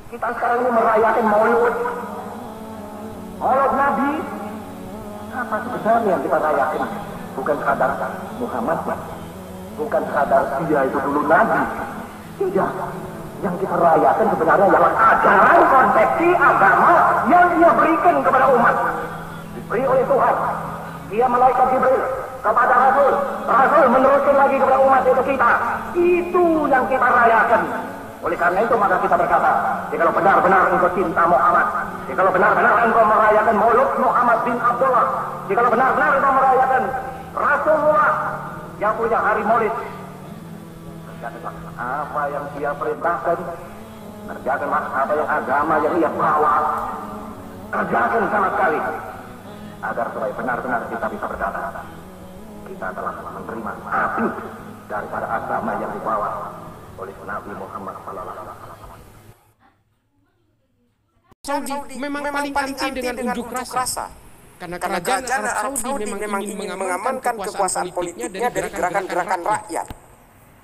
Kita sekarang ini merayakan Maulud. Maulud Nabi. Apa sebenarnya yang kita rayakan? Bukan sekadar Muhammad, bukan sekadar dia itu dulu Nabi. Tidak. Yang kita rayakan sebenarnya adalah ajaran konsepsi agama yang dia berikan kepada umat. Diberi oleh Tuhan. Dia malaikat Jibril kepada Rasul. Rasul meneruskan lagi kepada umat itu kita. Itu yang kita rayakan. Oleh karena itu maka kita berkata, jikalau benar-benar engkau cinta Muhammad, jikalau benar-benar engkau merayakan Maulud Muhammad bin Abdullah, jikalau benar-benar engkau merayakan Rasulullah yang punya hari Maulid, kerjakanlah apa yang dia perintahkan, kerjakanlah apa yang agama yang ia bawa, kerjakan sama sekali, agar supaya benar-benar kita bisa berkata, kita telah menerima api daripada agama yang dibawa oleh Nabi Muhammad sallallahu alaihi wasallam. Saudi memang paling anti dengan unjuk rasa. Karena kerajaan Arab Saudi memang ingin mengamankan kekuasaan politiknya dari gerakan-gerakan rakyat.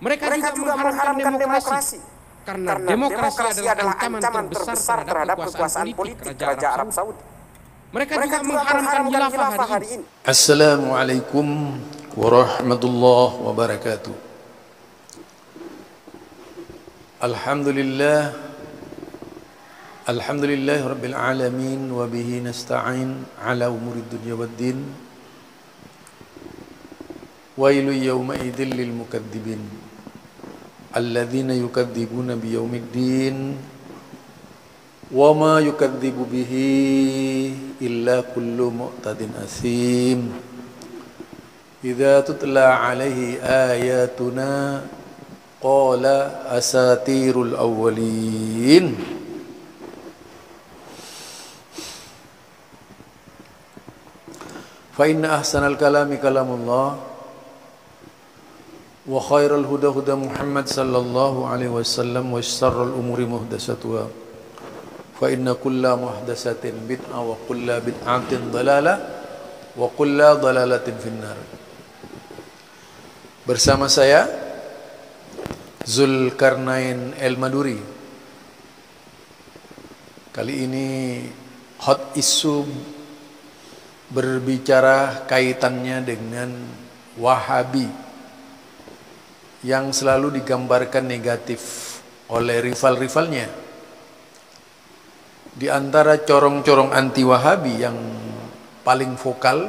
Mereka juga mengharamkan demokrasi. Karena demokrasi adalah ancaman terbesar terhadap kekuasaan politik Kerajaan Arab Saudi. Mereka juga mengharamkan khilafah hari ini. Assalamualaikum warahmatullahi wabarakatuh. Alhamdulillah Rabbil Alamin wa bihi nasta'in ala umurid dunya waddin. Wailu yawma idzil lil mukadzibin alladzina yukadzibuna biyaumiddin wa ma yukadzibu bihi illa kullu mu'tadin asim. Idza tutla alaihi ayatuna qala asatirul awwalin. Fa inna ahsanal kalami kalamullah wa khairal huda huda Muhammad sallallahu alaihi wasallam wa syarrul umuri muhdatsatuha fa inna kulla muhdatsatin bid'ah wa kulla bid'atin dhalalah wa kulla dhalalatin finnar. Bersama saya Zulkarnain El-Maduri. Kali ini hot issue berbicara kaitannya dengan Wahabi yang selalu digambarkan negatif oleh rival-rivalnya. Di antara corong-corong anti Wahabi yang paling vokal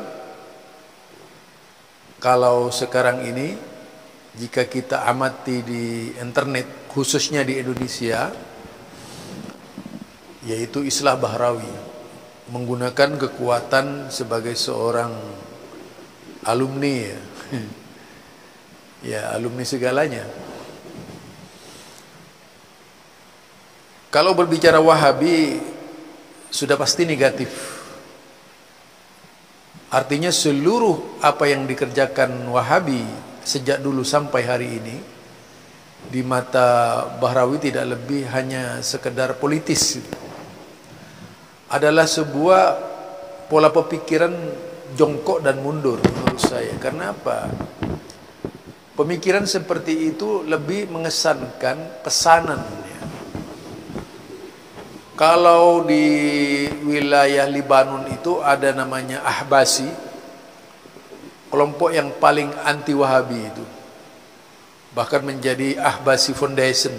kalau sekarang ini, jika kita amati di internet, khususnya di Indonesia, yaitu Islah Bahrawi, menggunakan kekuatan sebagai seorang alumni, ya alumni segalanya. Kalau berbicara Wahabi, sudah pasti negatif. Artinya seluruh apa yang dikerjakan Wahabi sejak dulu sampai hari ini di mata Bahrawi tidak lebih hanya sekedar politis. Adalah sebuah pola pemikiran jongkok dan mundur menurut saya. Karena apa? Pemikiran seperti itu lebih mengesankan pesanan. Kalau di wilayah Libanon itu ada namanya Ahbasi, kelompok yang paling anti Wahabi itu, bahkan menjadi Ahbasi Foundation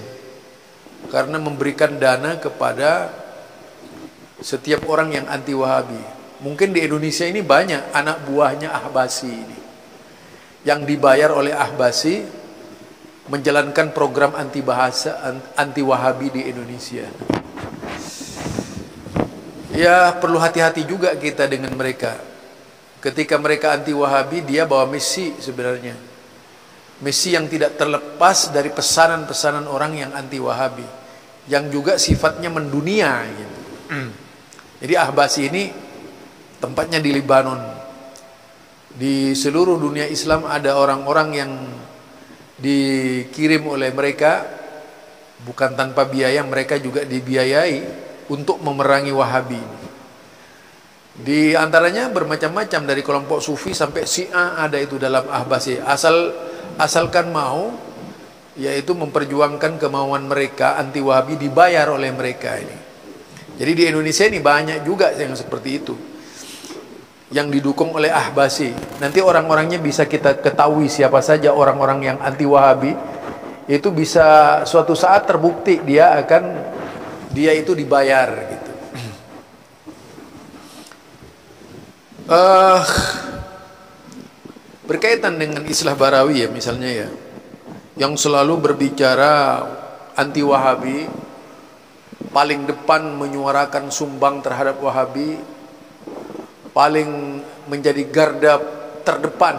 karena memberikan dana kepada setiap orang yang anti Wahabi. Mungkin di Indonesia ini banyak anak buahnya Ahbasi ini yang dibayar oleh Ahbasi menjalankan program anti Wahabi di Indonesia. Ya perlu hati-hati juga kita dengan mereka. Ketika mereka anti Wahabi, dia bawa misi sebenarnya. Misi yang tidak terlepas dari pesanan-pesanan orang yang anti Wahabi, yang juga sifatnya mendunia gitu. Jadi Ahbasi ini tempatnya di Libanon. Di seluruh dunia Islam ada orang-orang yang dikirim oleh mereka, bukan tanpa biaya, mereka juga dibiayai untuk memerangi Wahabi. Di antaranya bermacam-macam, dari kelompok Sufi sampai Syiah ada itu dalam Ahbasi. Asalkan mau yaitu memperjuangkan kemauan mereka anti Wahabi dibayar oleh mereka ini. Jadi di Indonesia ini banyak juga yang seperti itu, yang didukung oleh Ahbasi. Nanti orang-orangnya bisa kita ketahui siapa saja orang-orang yang anti Wahabi. Itu bisa suatu saat terbukti dia itu dibayar gitu. Berkaitan dengan Islah Barawi ya misalnya ya, yang selalu berbicara anti Wahabi, paling depan menyuarakan sumbang terhadap Wahabi, paling menjadi garda terdepan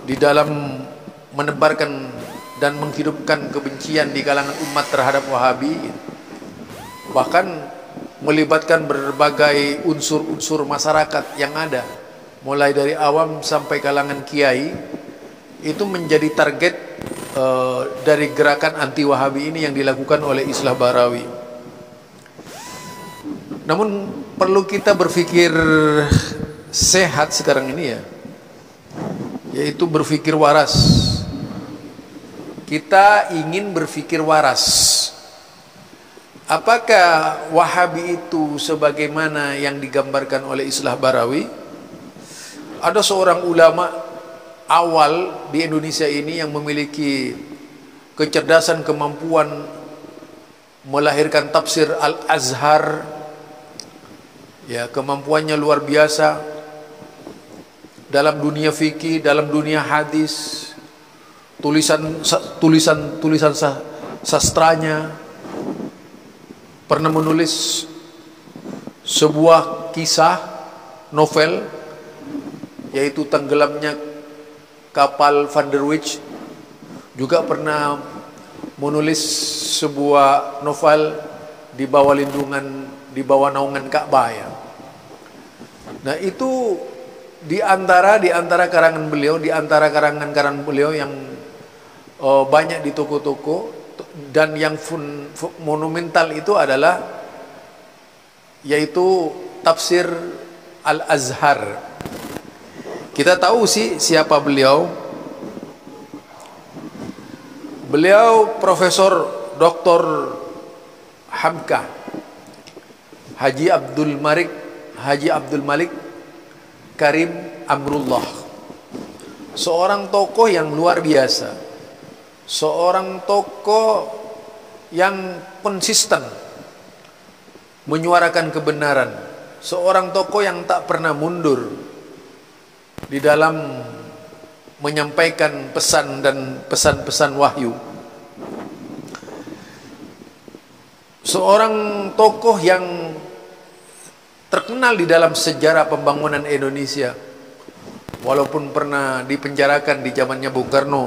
di dalam menebarkan dan menghidupkan kebencian di kalangan umat terhadap Wahabi, bahkan melibatkan berbagai unsur-unsur masyarakat yang ada, mulai dari awam sampai kalangan kiai, itu menjadi target dari gerakan anti Wahabi ini yang dilakukan oleh Islah Barawi. Namun perlu kita berpikir sehat sekarang ini ya, yaitu berpikir waras. Kita ingin berpikir waras. Apakah Wahabi itu sebagaimana yang digambarkan oleh Islah Barawi? Ada seorang ulama awal di Indonesia ini yang memiliki kecerdasan, kemampuan melahirkan tafsir Al-Azhar. Ya, kemampuannya luar biasa dalam dunia fikih, dalam dunia hadis, tulisan sastranya, pernah menulis sebuah kisah novel, yaitu tenggelamnya kapal Van der Wijk. Juga pernah menulis sebuah novel di bawah naungan Ka'bah ya. Nah itu di antara karangan beliau, di antara karangan beliau yang banyak di toko-toko, dan yang monumental itu adalah yaitu tafsir Al-Azhar. Kita tahu sih siapa beliau. Beliau Profesor Dr. Hamka Haji Abdul Malik Karim Amrullah, seorang tokoh yang luar biasa, seorang tokoh yang konsisten menyuarakan kebenaran, seorang tokoh yang tak pernah mundur di dalam menyampaikan pesan dan pesan-pesan wahyu, seorang tokoh yang terkenal di dalam sejarah pembangunan Indonesia, walaupun pernah dipenjarakan di zamannya Bung Karno,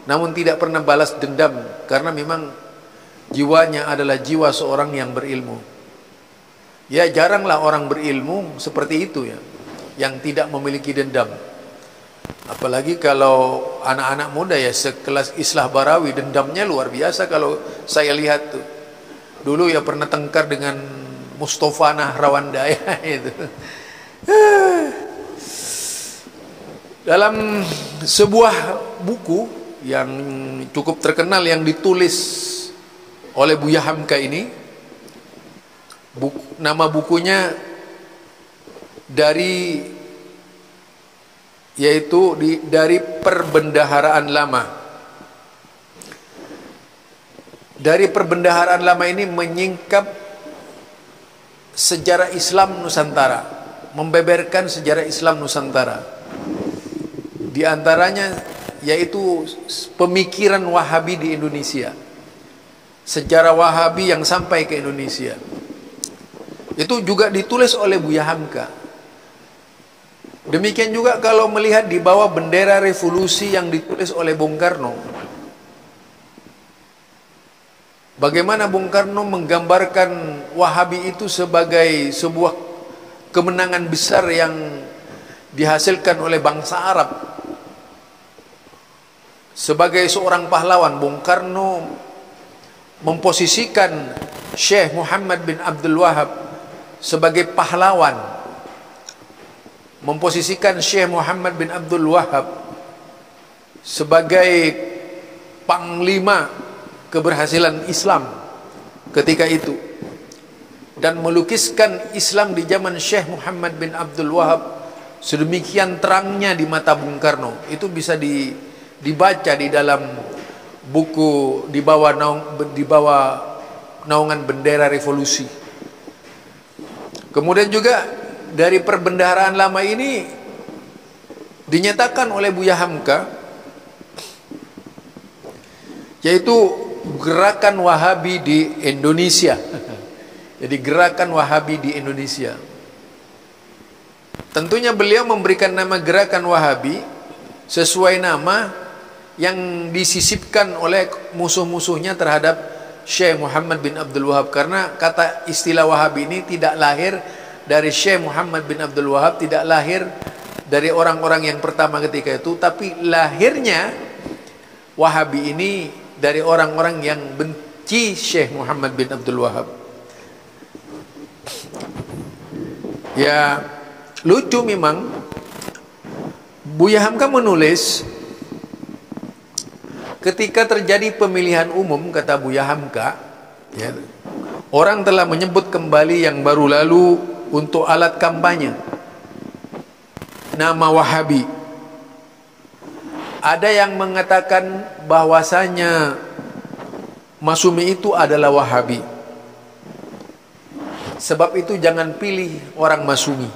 namun tidak pernah balas dendam, karena memang jiwanya adalah jiwa seorang yang berilmu. Ya jaranglah orang berilmu seperti itu ya, yang tidak memiliki dendam. Apalagi kalau anak-anak muda ya sekelas Islah Barawi, dendamnya luar biasa. Kalau saya lihat tuh, dulu ya pernah tengkar dengan Mustafa Nahrawandaya itu. Dalam sebuah buku yang cukup terkenal yang ditulis oleh Buya Hamka ini, nama bukunya dari Perbendaharaan Lama. Dari Perbendaharaan Lama ini menyingkap sejarah Islam Nusantara, membeberkan sejarah Islam Nusantara. Di antaranya yaitu pemikiran Wahabi di Indonesia, sejarah Wahabi yang sampai ke Indonesia. Itu juga ditulis oleh Buya Hamka. Demikian juga kalau melihat di bawah bendera revolusi yang ditulis oleh Bung Karno, bagaimana Bung Karno menggambarkan Wahabi itu sebagai sebuah kemenangan besar yang dihasilkan oleh bangsa Arab. Sebagai seorang pahlawan, Bung Karno memposisikan Syekh Muhammad bin Abdul Wahab sebagai pahlawan, memposisikan Syekh Muhammad bin Abdul Wahab sebagai panglima keberhasilan Islam ketika itu, dan melukiskan Islam di zaman Syekh Muhammad bin Abdul Wahab sedemikian terangnya di mata Bung Karno. Itu bisa dibaca di dalam buku di bawah naungan bendera revolusi. Kemudian juga dari perbendaharaan lama ini dinyatakan oleh Buya Hamka, yaitu gerakan Wahabi di Indonesia. Jadi gerakan Wahabi di Indonesia. Tentunya beliau memberikan nama gerakan Wahabi sesuai nama yang disisipkan oleh musuh-musuhnya terhadap Syekh Muhammad bin Abdul Wahab. Karena kata istilah Wahabi ini tidak lahir dari Syekh Muhammad bin Abdul Wahab, tidak lahir dari orang-orang yang pertama ketika itu, tapi lahirnya Wahabi ini dari orang-orang yang benci Syekh Muhammad bin Abdul Wahab. Ya, lucu memang, Buya Hamka menulis, ketika terjadi pemilihan umum, kata Buya Hamka, ya, orang telah menyebut kembali yang baru lalu untuk alat kampanye, nama Wahabi. Ada yang mengatakan bahwasanya Masumi itu adalah Wahabi. Sebab itu jangan pilih orang Masumi.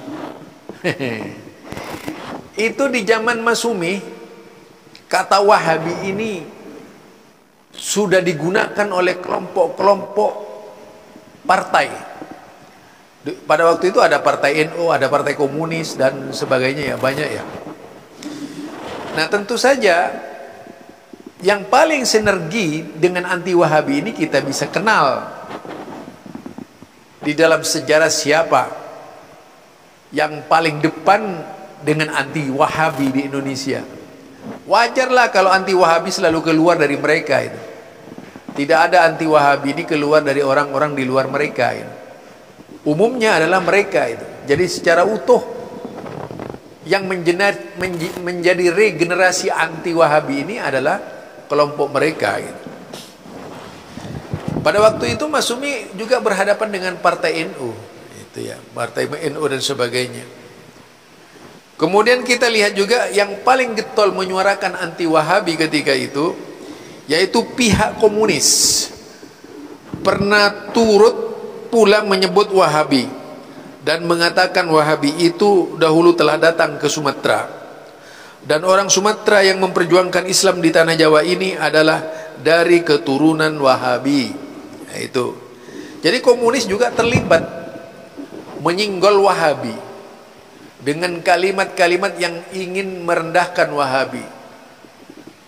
Itu di zaman Masumi, kata Wahabi ini sudah digunakan oleh kelompok-kelompok partai. Pada waktu itu ada partai NU, ada partai komunis dan sebagainya, ya banyak ya. Nah, tentu saja yang paling sinergi dengan anti Wahabi ini kita bisa kenal di dalam sejarah siapa yang paling depan dengan anti Wahabi di Indonesia. Wajarlah kalau anti Wahabi selalu keluar dari mereka itu. Tidak ada anti Wahabi ini keluar dari orang-orang di luar mereka itu. Umumnya adalah mereka itu. Jadi secara utuh yang menjadi regenerasi anti Wahabi ini adalah kelompok mereka gitu. Pada waktu itu Masumi juga berhadapan dengan partai NU, itu ya, partai NU dan sebagainya. Kemudian kita lihat juga yang paling getol menyuarakan anti Wahabi ketika itu, yaitu pihak komunis. Pernah turut pula menyebut Wahabi dan mengatakan Wahabi itu dahulu telah datang ke Sumatera, dan orang Sumatera yang memperjuangkan Islam di tanah Jawa ini adalah dari keturunan Wahabi. Nah, itu. Jadi komunis juga terlibat menyinggol Wahabi dengan kalimat-kalimat yang ingin merendahkan Wahabi,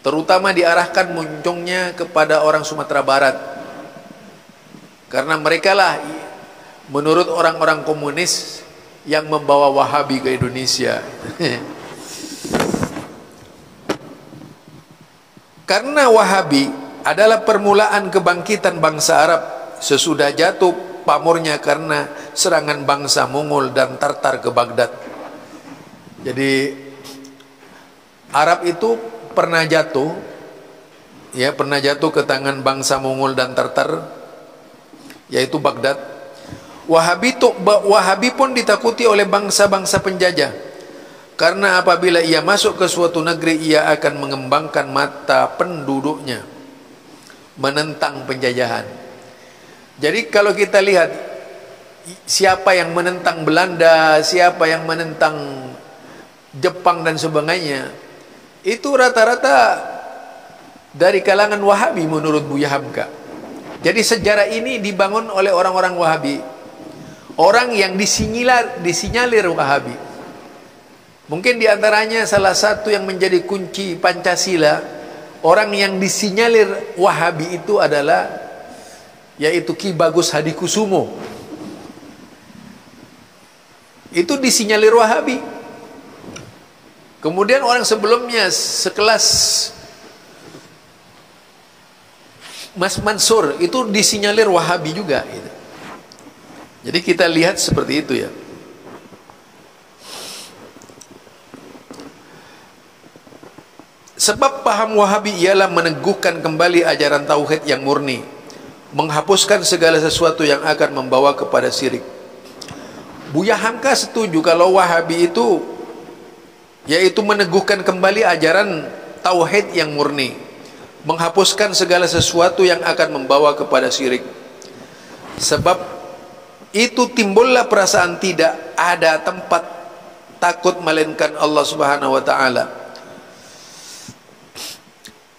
terutama diarahkan muncungnya kepada orang Sumatera Barat, karena mereka lah menurut orang-orang komunis yang membawa Wahabi ke Indonesia. Karena Wahabi adalah permulaan kebangkitan bangsa Arab sesudah jatuh pamornya karena serangan bangsa Mongol dan Tartar ke Baghdad. Jadi Arab itu pernah jatuh, ya, pernah jatuh ke tangan bangsa Mongol dan Tartar, yaitu Baghdad. Wahabi pun ditakuti oleh bangsa-bangsa penjajah, karena apabila ia masuk ke suatu negeri, ia akan mengembangkan mata penduduknya, menentang penjajahan. Jadi kalau kita lihat siapa yang menentang Belanda, siapa yang menentang Jepang dan sebagainya, itu rata-rata dari kalangan Wahabi menurut Buya Hamka. Jadi sejarah ini dibangun oleh orang-orang Wahabi, orang yang disinyalir Wahabi. Mungkin diantaranya salah satu yang menjadi kunci Pancasila, orang yang disinyalir Wahabi itu adalah, yaitu Ki Bagus Hadikusumo. Itu disinyalir Wahabi. Kemudian orang sebelumnya sekelas Mas Mansur itu disinyalir Wahabi juga gitu. Jadi kita lihat seperti itu ya. Sebab paham Wahabi ialah meneguhkan kembali ajaran tauhid yang murni, menghapuskan segala sesuatu yang akan membawa kepada syirik. Buya Hamka setuju kalau Wahabi itu yaitu meneguhkan kembali ajaran tauhid yang murni, menghapuskan segala sesuatu yang akan membawa kepada syirik. Sebab itu timbullah perasaan tidak ada tempat takut melainkan Allah Subhanahu wa taala.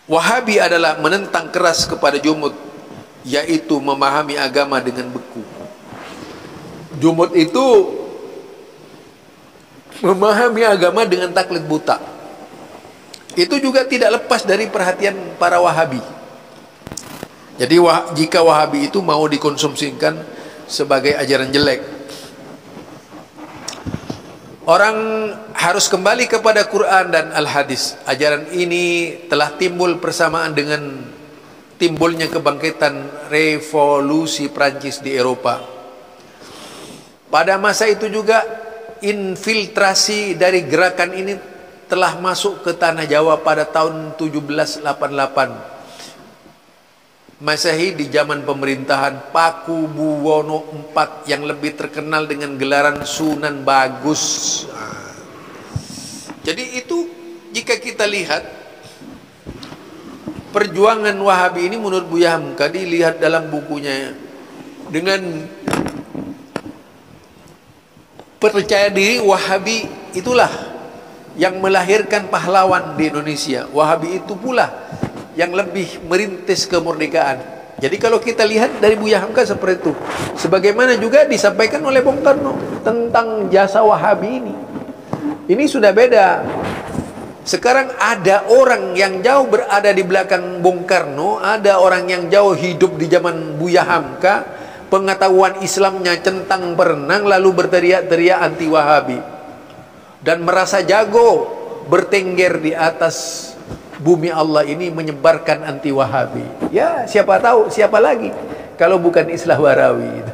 Wahabi adalah menentang keras kepada jumud, yaitu memahami agama dengan beku. Jumud itu memahami agama dengan taklid buta. Itu juga tidak lepas dari perhatian para Wahabi. Jadi jika Wahabi itu mau dikonsumsikan sebagai ajaran jelek, orang harus kembali kepada Quran dan Al-Hadis. Ajaran ini telah timbul bersamaan dengan timbulnya kebangkitan revolusi Prancis di Eropa. Pada masa itu juga infiltrasi dari gerakan ini telah masuk ke tanah Jawa pada tahun 1788 Masehi, di zaman pemerintahan Paku Buwono IV yang lebih terkenal dengan gelaran Sunan Bagus. Jadi itu jika kita lihat perjuangan Wahabi ini menurut Buya Hamka, dilihat dalam bukunya dengan percaya diri, Wahabi itulah yang melahirkan pahlawan di Indonesia. Wahabi itu pula yang lebih merintis kemerdekaan. Jadi kalau kita lihat dari Buya Hamka seperti itu, sebagaimana juga disampaikan oleh Bung Karno tentang jasa Wahabi ini. Ini sudah beda. Sekarang ada orang yang jauh berada di belakang Bung Karno, ada orang yang jauh hidup di zaman Buya Hamka, pengetahuan Islamnya centang berenang, lalu berteriak-teriak anti Wahabi dan merasa jago bertengger di atas bumi Allah ini menyebarkan anti Wahabi. Ya, siapa tahu siapa lagi kalau bukan Islah Barawi itu.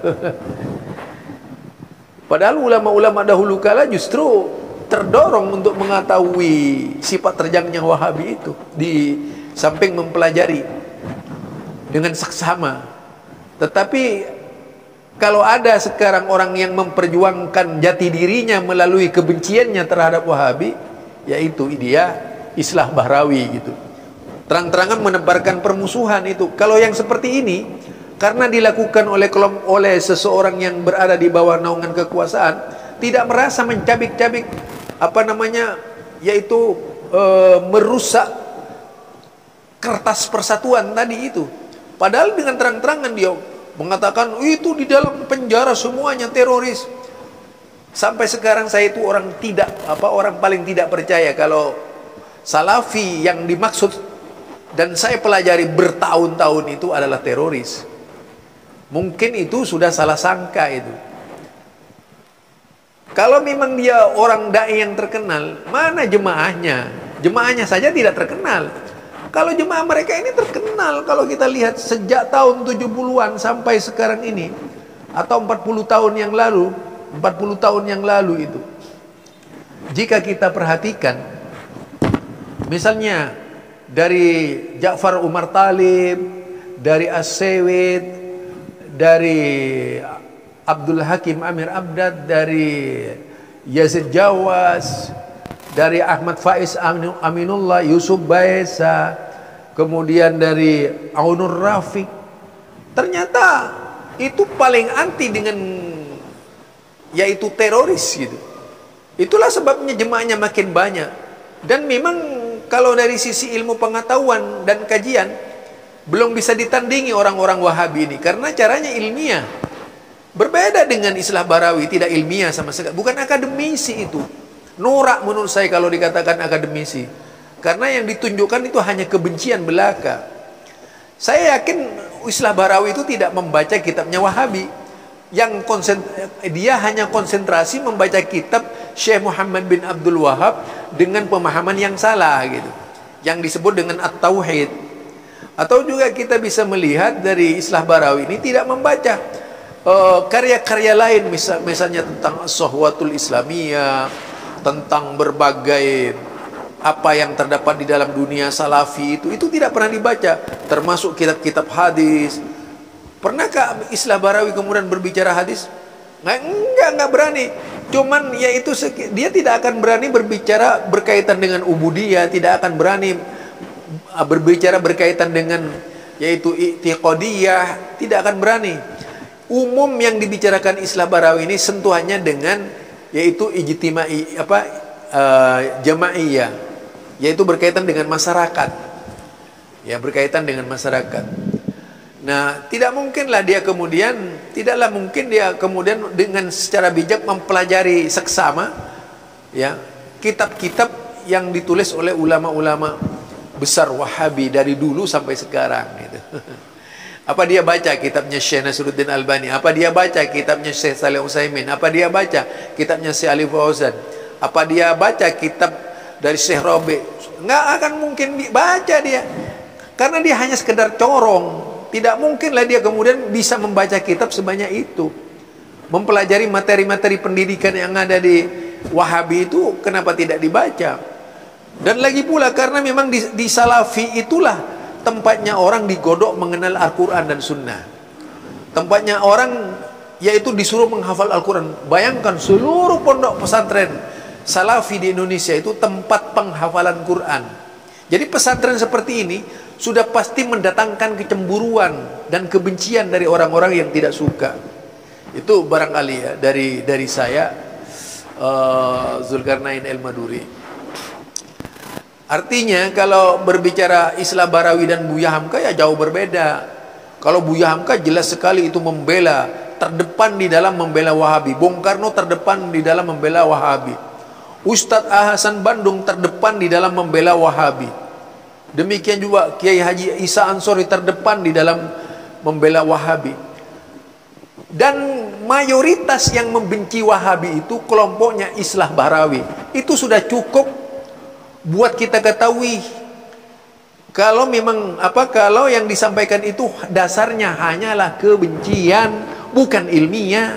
Padahal ulama-ulama dahulu kala justru terdorong untuk mengetahui sifat terjangnya Wahabi itu, di samping mempelajari dengan seksama. Tetapi kalau ada sekarang orang yang memperjuangkan jati dirinya melalui kebenciannya terhadap Wahabi, yaitu dia Islah Bahrawi gitu, terang-terangan menebarkan permusuhan itu. Kalau yang seperti ini karena dilakukan oleh seseorang yang berada di bawah naungan kekuasaan, tidak merasa mencabik-cabik yaitu merusak kertas persatuan tadi itu. Padahal dengan terang-terangan dia mengatakan itu di dalam penjara semuanya teroris. Sampai sekarang saya itu orang paling tidak percaya kalau Salafi yang dimaksud dan saya pelajari bertahun-tahun itu adalah teroris. Mungkin itu sudah salah sangka itu. Kalau memang dia orang dai yang terkenal, mana jemaahnya? Jemaahnya saja tidak terkenal. Kalau jemaah mereka ini terkenal, kalau kita lihat sejak tahun 70-an sampai sekarang ini, atau 40 tahun yang lalu itu. Jika kita perhatikan, misalnya dari Ja'far Umar Talib, dari As-Sewit, dari Abdul Hakim Amir Abdad, dari Yazid Jawas, dari Ahmad Faiz Aminullah, Yusuf Baesa, kemudian dari Aunur Rafiq, ternyata itu paling anti dengan yaitu teroris gitu. Itulah sebabnya jemaahnya makin banyak. Dan memang kalau dari sisi ilmu pengetahuan dan kajian belum bisa ditandingi orang-orang Wahabi ini, karena caranya ilmiah. Berbeda dengan Islah Barawi, tidak ilmiah sama sekali. Bukan akademisi itu. Norak menurut saya kalau dikatakan akademisi. Karena yang ditunjukkan itu hanya kebencian belaka. Saya yakin Islah Barawi itu tidak membaca kitabnya Wahabi. Dia hanya konsentrasi membaca kitab Syekh Muhammad bin Abdul Wahab dengan pemahaman yang salah gitu, yang disebut dengan At-Tauhid. Atau juga kita bisa melihat dari Islah Barawi ini tidak membaca karya-karya lain, misalnya tentang As-Sohwatul Islamiyah, tentang berbagai apa yang terdapat di dalam dunia salafi itu tidak pernah dibaca, termasuk kitab-kitab hadis. Pernahkah Islah Barawi kemudian berbicara hadis? Enggak berani. Cuman yaitu dia tidak akan berani berbicara berkaitan dengan ubudiyah, tidak akan berani berbicara berkaitan dengan yaitu i'tiqadiyah, tidak akan berani. Umum yang dibicarakan Islah Barawi ini sentuhannya dengan yaitu ijtimai jamaiyah, yaitu berkaitan dengan masyarakat. Ya, berkaitan dengan masyarakat. Nah, tidaklah mungkin dia kemudian dengan secara bijak mempelajari seksama ya kitab-kitab yang ditulis oleh ulama-ulama besar Wahabi dari dulu sampai sekarang gitu. Apa dia baca kitabnya Syekh Nasruddin Albani? Apa dia baca kitabnya Syekh Shalih Utsaimin? Apa dia baca kitabnya Syekh Ali Fauzan? Apa dia baca kitab dari Syekh Rabi? Nggak akan mungkin dibaca dia, karena dia hanya sekedar corong. Tidak mungkinlah dia kemudian bisa membaca kitab sebanyak itu. Mempelajari materi-materi pendidikan yang ada di Wahabi itu kenapa tidak dibaca? Dan lagi pula karena memang di Salafi itulah tempatnya orang digodok mengenal Al-Quran dan Sunnah. Tempatnya orang yaitu disuruh menghafal Al-Quran. Bayangkan seluruh pondok pesantren Salafi di Indonesia itu tempat penghafalan Quran. Jadi pesantren seperti ini sudah pasti mendatangkan kecemburuan dan kebencian dari orang-orang yang tidak suka. Itu barangkali ya dari saya, Zulkarnain El-Maduri. Artinya kalau berbicara Islah Barawi dan Buya Hamka ya jauh berbeda. Kalau Buya Hamka jelas sekali itu membela, terdepan di dalam membela Wahabi. Bung Karno terdepan di dalam membela Wahabi. Ustadz Hasan Bandung terdepan di dalam membela Wahabi. Demikian juga Kiai Haji Isa Ansori terdepan di dalam membela Wahabi. Dan mayoritas yang membenci Wahabi itu kelompoknya Islah Barawi. Itu sudah cukup buat kita ketahui kalau memang kalau yang disampaikan itu dasarnya hanyalah kebencian, bukan ilmiah.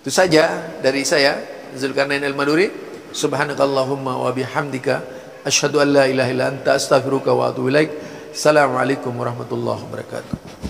Itu saja dari saya, Zulkarnain El-Maduri. Subhanakallahumma wa bihamdika asyhadu an la ilaha illa anta astaghfiruka wa atubu ilaik. Assalamualaikum warahmatullahi wabarakatuh.